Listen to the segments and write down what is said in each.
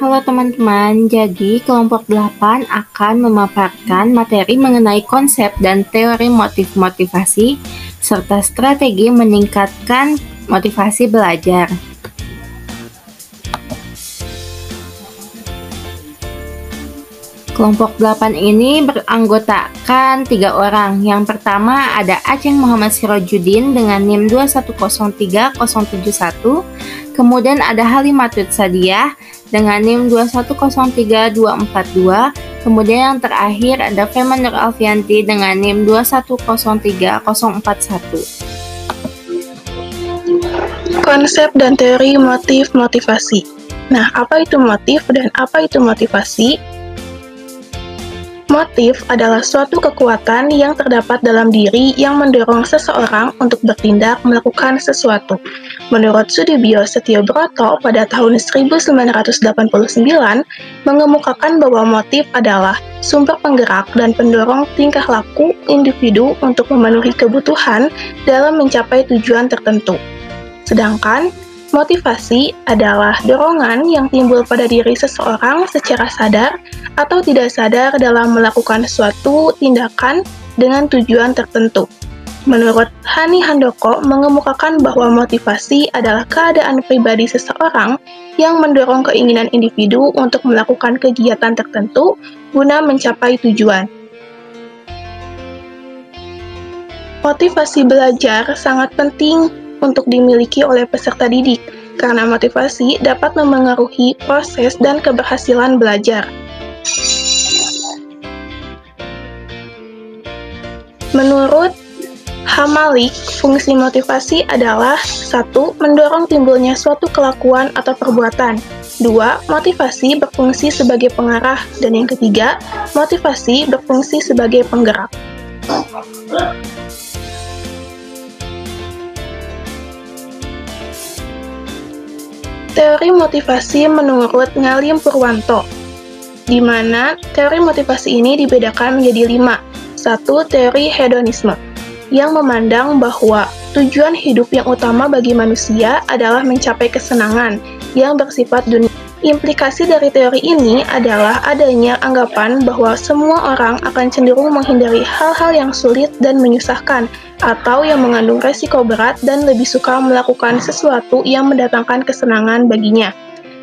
Halo teman-teman, jadi kelompok 8 akan memaparkan materi mengenai konsep dan teori motif motivasi serta strategi meningkatkan motivasi belajar. Kelompok 8 ini beranggotakan 3 orang. Yang pertama ada Aceng Muhammad Sirojudin dengan NIM 2103071. Kemudian ada Halimatut Sadiah dengan NIM 2103242. Kemudian yang terakhir ada Firman Nur Alfianti dengan NIM 2103041. Konsep dan teori motif motivasi. Nah, apa itu motif dan apa itu motivasi? Motif adalah suatu kekuatan yang terdapat dalam diri yang mendorong seseorang untuk bertindak melakukan sesuatu. Menurut Sudibyo Setiobroto pada tahun 1989, mengemukakan bahwa motif adalah sumber penggerak dan pendorong tingkah laku individu untuk memenuhi kebutuhan dalam mencapai tujuan tertentu. Sedangkan motivasi adalah dorongan yang timbul pada diri seseorang secara sadar atau tidak sadar dalam melakukan suatu tindakan dengan tujuan tertentu. Menurut Hani Handoko, mengemukakan bahwa motivasi adalah keadaan pribadi seseorang yang mendorong keinginan individu untuk melakukan kegiatan tertentu guna mencapai tujuan. Motivasi belajar sangat penting untuk dimiliki oleh peserta didik, karena motivasi dapat memengaruhi proses dan keberhasilan belajar. Menurut Hamalik, fungsi motivasi adalah 1. Mendorong timbulnya suatu kelakuan atau perbuatan. 2. Motivasi berfungsi sebagai pengarah. Dan yang ketiga, motivasi berfungsi sebagai penggerak. Teori motivasi menurut Ngalim Purwanto, di mana teori motivasi ini dibedakan menjadi 5. 1. Teori hedonisme, yang memandang bahwa tujuan hidup yang utama bagi manusia adalah mencapai kesenangan yang bersifat dunia. Implikasi dari teori ini adalah adanya anggapan bahwa semua orang akan cenderung menghindari hal-hal yang sulit dan menyusahkan, atau yang mengandung resiko berat dan lebih suka melakukan sesuatu yang mendatangkan kesenangan baginya.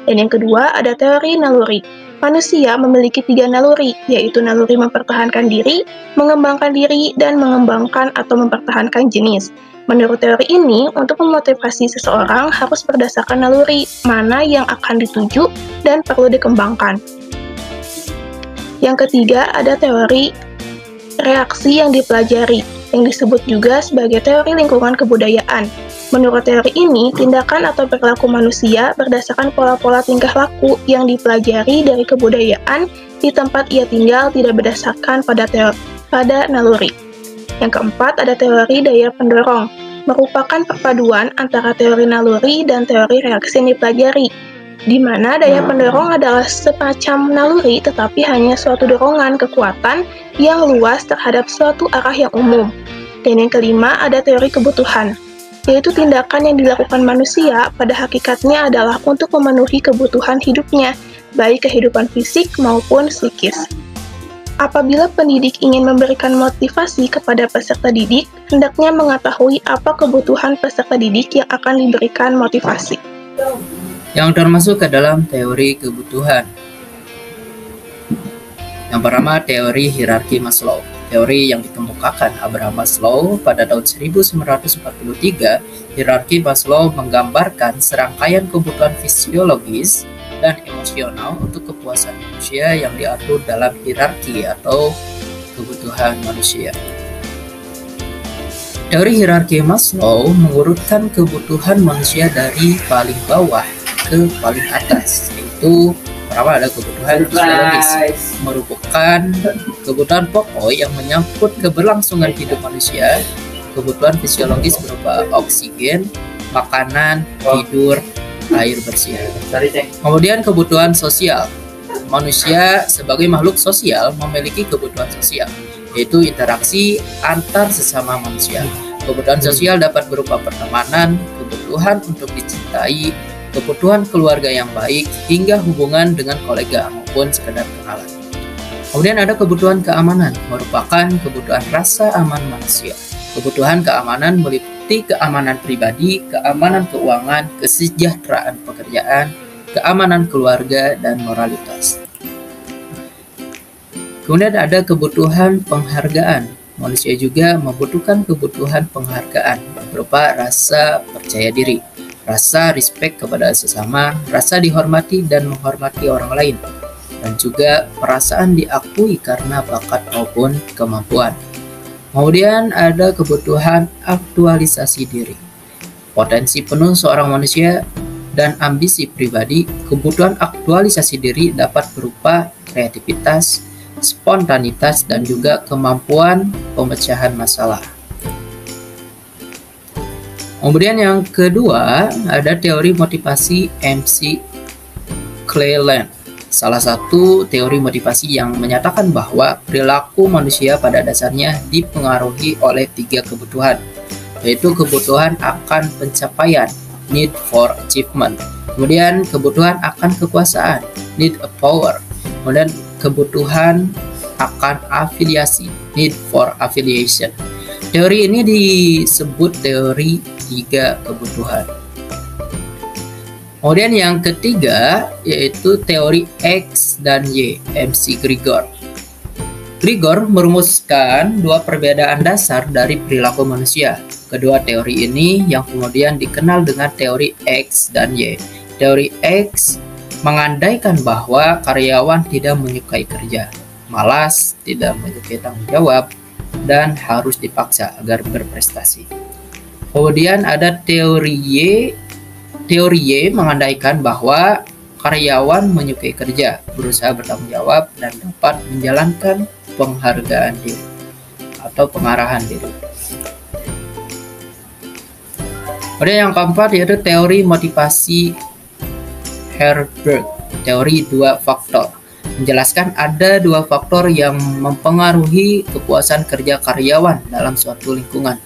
Dan yang kedua, ada teori naluri. Manusia memiliki 3 naluri, yaitu naluri mempertahankan diri, mengembangkan diri, dan mengembangkan atau mempertahankan jenis. Menurut teori ini, untuk memotivasi seseorang harus berdasarkan naluri mana yang akan dituju dan perlu dikembangkan. Yang ketiga, ada teori reaksi yang dipelajari, yang disebut juga sebagai teori lingkungan kebudayaan. Menurut teori ini, tindakan atau perilaku manusia berdasarkan pola-pola tingkah laku yang dipelajari dari kebudayaan di tempat ia tinggal tidak berdasarkan pada naluri. Yang keempat, ada teori daya pendorong, merupakan perpaduan antara teori naluri dan teori reaksi yang dipelajari, di mana daya pendorong adalah semacam naluri tetapi hanya suatu dorongan kekuatan yang luas terhadap suatu arah yang umum. Dan yang kelima, ada teori kebutuhan, yaitu tindakan yang dilakukan manusia pada hakikatnya adalah untuk memenuhi kebutuhan hidupnya, baik kehidupan fisik maupun psikis. Apabila pendidik ingin memberikan motivasi kepada peserta didik, hendaknya mengetahui apa kebutuhan peserta didik yang akan diberikan motivasi. Yang termasuk ke dalam teori kebutuhan. Yang pertama, teori hierarki Maslow. Teori yang dikemukakan Abraham Maslow pada tahun 1943, hierarki Maslow menggambarkan serangkaian kebutuhan fisiologis dan emosional untuk kepuasan manusia yang diatur dalam hierarki atau kebutuhan manusia. Teori hierarki Maslow mengurutkan kebutuhan manusia dari paling bawah ke paling atas, yaitu pertama ada kebutuhan fisiologis, merupakan kebutuhan pokok yang menyangkut keberlangsungan hidup manusia. Kebutuhan fisiologis berupa oksigen, makanan, tidur, air bersih. Kemudian kebutuhan sosial. Manusia sebagai makhluk sosial memiliki kebutuhan sosial, yaitu interaksi antar sesama manusia. Kebutuhan sosial dapat berupa pertemanan, kebutuhan untuk dicintai, kebutuhan keluarga yang baik, hingga hubungan dengan kolega maupun sekedar kenalan. Kemudian ada kebutuhan keamanan, merupakan kebutuhan rasa aman manusia. Kebutuhan keamanan meliputi keamanan pribadi, keamanan keuangan, kesejahteraan pekerjaan, keamanan keluarga, dan moralitas. Kemudian ada kebutuhan penghargaan. Manusia juga membutuhkan kebutuhan penghargaan berupa rasa percaya diri, rasa respect kepada sesama, rasa dihormati dan menghormati orang lain, dan juga perasaan diakui karena bakat maupun kemampuan. Kemudian ada kebutuhan aktualisasi diri. Potensi penuh seorang manusia dan ambisi pribadi, kebutuhan aktualisasi diri dapat berupa kreativitas, spontanitas, dan juga kemampuan pemecahan masalah. Kemudian yang kedua, ada teori motivasi MC Cleland. Salah satu teori motivasi yang menyatakan bahwa perilaku manusia pada dasarnya dipengaruhi oleh 3 kebutuhan, yaitu kebutuhan akan pencapaian, need for achievement, kemudian kebutuhan akan kekuasaan, need a power, kemudian kebutuhan akan afiliasi, need for affiliation. Teori ini disebut teori 3 kebutuhan. Kemudian yang ketiga yaitu teori X dan Y, MC Grigor. Grigor merumuskan 2 perbedaan dasar dari perilaku manusia. Kedua teori ini yang kemudian dikenal dengan teori X dan Y. Teori X mengandaikan bahwa karyawan tidak menyukai kerja, malas, tidak menyukai tanggung jawab, dan harus dipaksa agar berprestasi. Kemudian ada teori Y. Teori Y mengandaikan bahwa karyawan menyukai kerja, berusaha bertanggung jawab, dan dapat menjalankan penghargaan diri atau pengarahan diri. Kemudian yang keempat yaitu teori motivasi Herberg, teori 2 faktor, menjelaskan ada 2 faktor yang mempengaruhi kepuasan kerja karyawan dalam suatu lingkungan.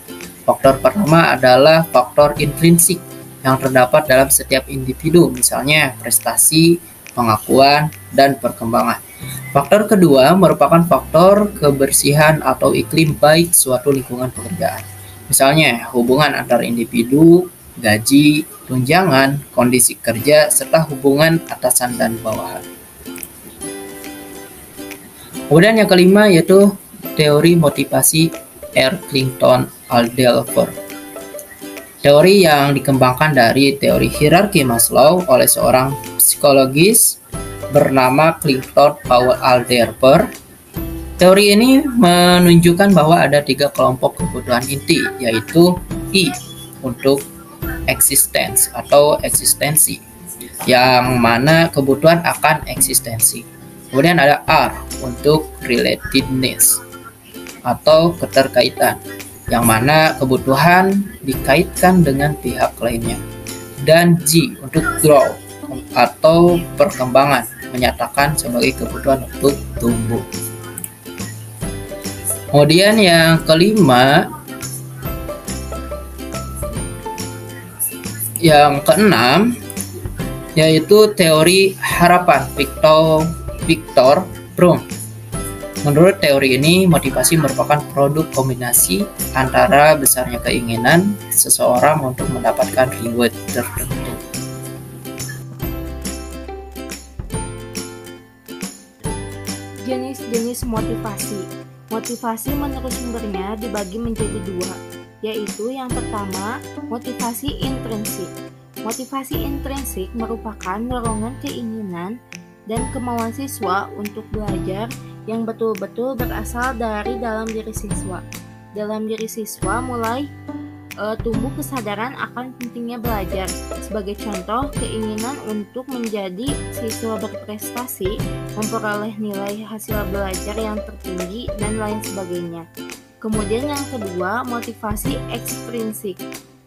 Faktor pertama adalah faktor intrinsik yang terdapat dalam setiap individu, misalnya prestasi, pengakuan, dan perkembangan. Faktor kedua merupakan faktor kebersihan atau iklim baik suatu lingkungan pekerjaan, misalnya hubungan antar individu, gaji, tunjangan, kondisi kerja, serta hubungan atasan dan bawahan. Kemudian yang kelima yaitu teori motivasi Clinton-Alderfer. Teori yang dikembangkan dari teori hierarki Maslow oleh seorang psikologis bernama Clinton Powell Alderfer. Teori ini menunjukkan bahwa ada 3 kelompok kebutuhan inti, yaitu I untuk existence atau eksistensi, yang mana kebutuhan akan eksistensi. Kemudian ada R untuk relatedness atau keterkaitan, yang mana kebutuhan dikaitkan dengan pihak lainnya. Dan G untuk grow atau perkembangan, menyatakan sebagai kebutuhan untuk tumbuh. Kemudian yang kelima, yang keenam yaitu teori harapan Victor Brum. Menurut teori ini, motivasi merupakan produk kombinasi antara besarnya keinginan seseorang untuk mendapatkan reward tertentu. Jenis-jenis motivasi. Motivasi menurut sumbernya dibagi menjadi 2, yaitu yang pertama, motivasi intrinsik. Motivasi intrinsik merupakan dorongan keinginan dan kemauan siswa untuk belajar yang betul-betul berasal dari dalam diri siswa. Dalam diri siswa mulai tumbuh kesadaran akan pentingnya belajar. Sebagai contoh, keinginan untuk menjadi siswa berprestasi, memperoleh nilai hasil belajar yang tertinggi, dan lain sebagainya. Kemudian yang kedua, motivasi ekstrinsik.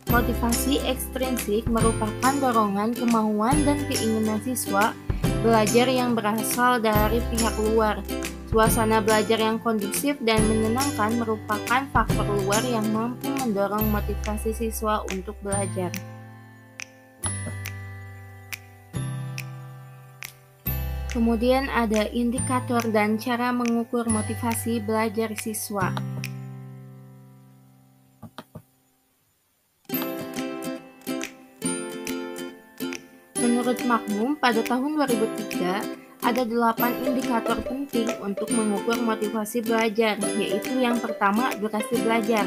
Motivasi ekstrinsik merupakan dorongan, kemauan, dan keinginan siswa belajar yang berasal dari pihak luar. Suasana belajar yang kondusif dan menyenangkan merupakan faktor luar yang mampu mendorong motivasi siswa untuk belajar. Kemudian ada indikator dan cara mengukur motivasi belajar siswa. Menurut Makmum, pada tahun 2003, ada 8 indikator penting untuk mengukur motivasi belajar, yaitu yang pertama durasi belajar,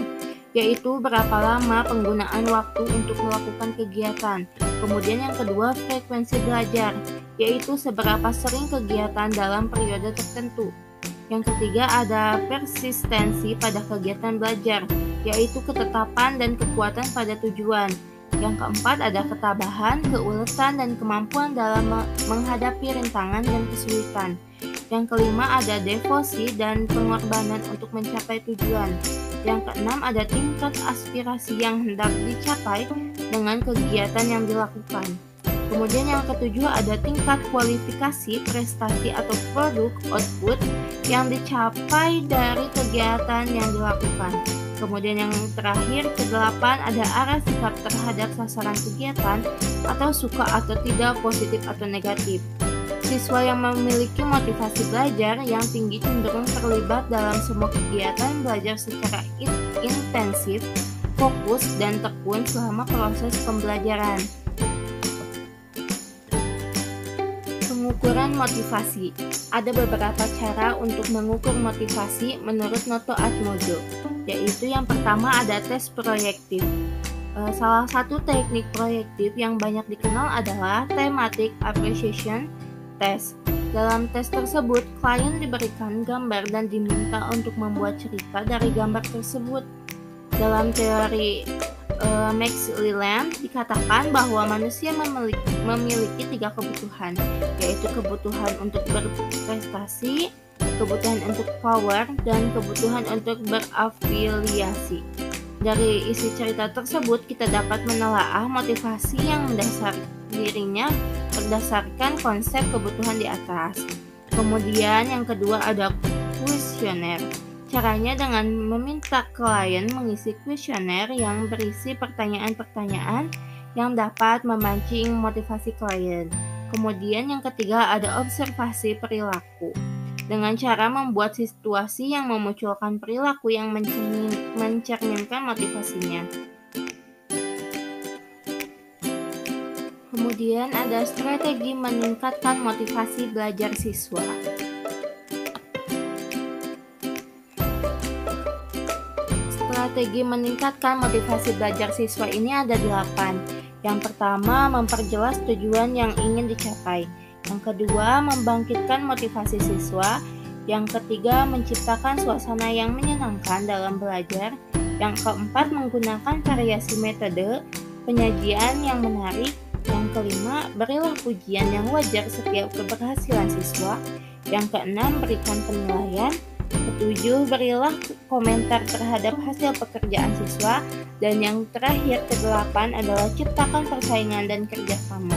yaitu berapa lama penggunaan waktu untuk melakukan kegiatan. Kemudian yang kedua frekuensi belajar, yaitu seberapa sering kegiatan dalam periode tertentu. Yang ketiga ada persistensi pada kegiatan belajar, yaitu ketetapan dan kekuatan pada tujuan. Yang keempat ada ketabahan, keuletan, dan kemampuan dalam menghadapi rintangan dan kesulitan. Yang kelima ada devosi dan pengorbanan untuk mencapai tujuan. Yang keenam ada tingkat aspirasi yang hendak dicapai dengan kegiatan yang dilakukan. Kemudian yang ketujuh ada tingkat kualifikasi, prestasi atau produk output yang dicapai dari kegiatan yang dilakukan. Kemudian yang terakhir, kedelapan ada arah sikap terhadap sasaran kegiatan atau suka atau tidak, positif atau negatif. Siswa yang memiliki motivasi belajar yang tinggi cenderung terlibat dalam semua kegiatan belajar secara intensif, fokus, dan tekun selama proses pembelajaran. Pengukuran motivasi. Ada beberapa cara untuk mengukur motivasi menurut Noto Atmojo, yaitu yang pertama ada tes proyektif. Salah satu teknik proyektif yang banyak dikenal adalah thematic appreciation test. Dalam tes tersebut, klien diberikan gambar dan diminta untuk membuat cerita dari gambar tersebut. Dalam teori Max Leland dikatakan bahwa manusia memiliki 3 kebutuhan, yaitu kebutuhan untuk berprestasi, kebutuhan untuk power, dan kebutuhan untuk berafiliasi. Dari isi cerita tersebut, kita dapat menelaah motivasi yang mendasari dirinya berdasarkan konsep kebutuhan di atas. Kemudian yang kedua ada kuesioner. Caranya dengan meminta klien mengisi kuesioner yang berisi pertanyaan-pertanyaan yang dapat memancing motivasi klien. Kemudian yang ketiga ada observasi perilaku. Dengan cara membuat situasi yang memunculkan perilaku yang mencerminkan motivasinya. Kemudian ada strategi meningkatkan motivasi belajar siswa. Strategi meningkatkan motivasi belajar siswa ini ada 8. Yang pertama, memperjelas tujuan yang ingin dicapai. Yang kedua, membangkitkan motivasi siswa. Yang ketiga, menciptakan suasana yang menyenangkan dalam belajar. Yang keempat, menggunakan variasi metode penyajian yang menarik. Yang kelima, berilah pujian yang wajar setiap keberhasilan siswa. Yang keenam, berikan penilaian. Ketujuh, berilah komentar terhadap hasil pekerjaan siswa. Dan yang terakhir, kedelapan adalah ciptakan persaingan dan kerjasama.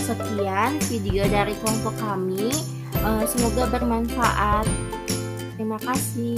Sekian video dari kelompok kami, semoga bermanfaat. Terima kasih.